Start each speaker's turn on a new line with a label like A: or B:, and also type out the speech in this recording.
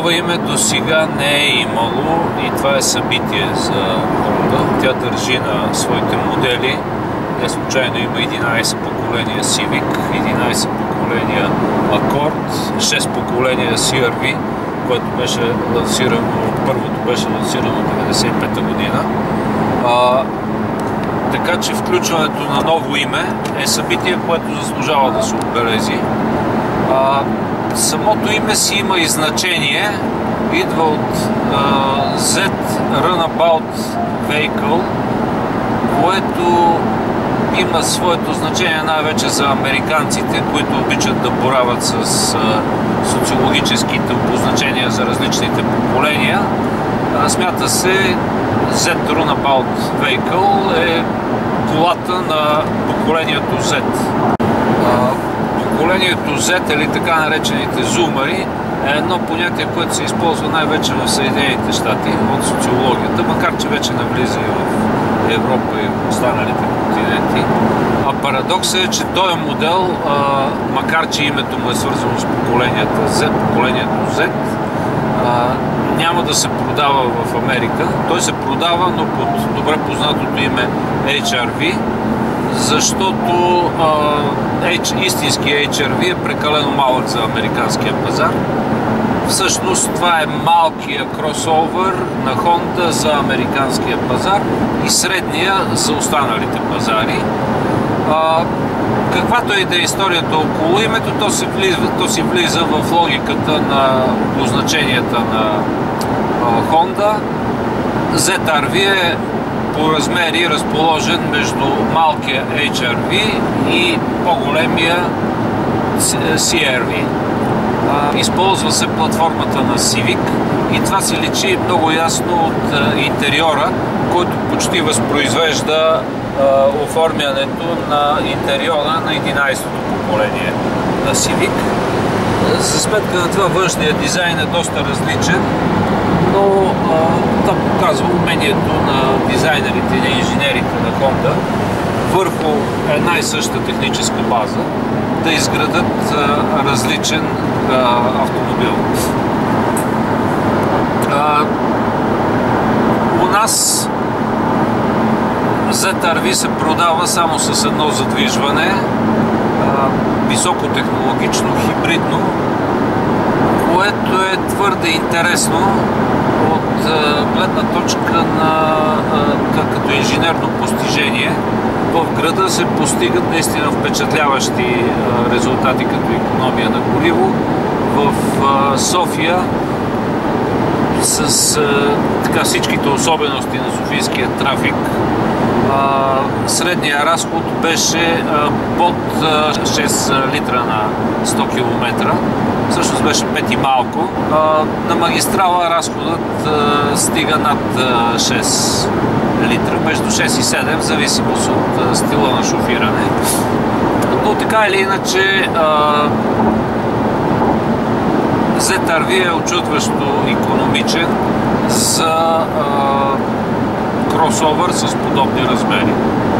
A: Такова име до сега не е имало и това е събитие за Honda. Тя държи на своите модели. Не случайно има 11 поколения Civic, 11 поколения Accord, 6 поколения CR-V, което беше лансирано, първото беше лансирано в 1995 година. Така че включването на ново име е събитие, което заслужава да се отбелези. Самото име си има и значение. Идва от Z Runabout Vehicle, което има своето значение най-вече за американците, които обичат да борават с социологическите обозначения за различните поколения. Смята се Z Runabout Vehicle е колата на поколението Z. Поколението Z или така наречените зумъри е едно понятие, което се използва най-вече в Съединените щати от социологията, макар че вече навлиза и в Европа и в останалите континенти. А парадоксът е, че този модел, макар че името му е свързано с поколението Z, няма да се продава в Америка. Той се продава, но под добре познатото име HR-V, защото истински HR-V е прекалено малък за американския пазар. Всъщност това е малкия кросовър на Honda за американския пазар и средния за останалите пазари. Каквато и да е историята около името, то си влиза в логиката на обозначенията на Honda. ZR-V е по размери разположен между малкия HR-V и по-големия CR-V. Използва се платформата на Civic и това се личи много ясно от интериора, който почти възпроизвежда оформянето на интериора на 11-то поколение на Civic. За сметка на това външният дизайн е доста различен, но това показва умението на дизайнерите и на инженерите на Honda върху една и съща техническа база да изградат различен автомобил. У нас ZR-V се продава само с едно задвижване, високотехнологично, хибридно, което е твърде интересно от гледна точка на като инженерно постижение. В града се постигат наистина впечатляващи резултати като икономия на гориво. В София с всичките особености на софийския трафик средния разход беше под 6 литра на 100 км. Всъщност беше 5 и малко. На магистрала разходът стига над 6 литра, между 6 и 7, в зависимост от стила на шофиране. Но така или иначе ZR-V е очудващо икономичен за кросовър с подобни размери.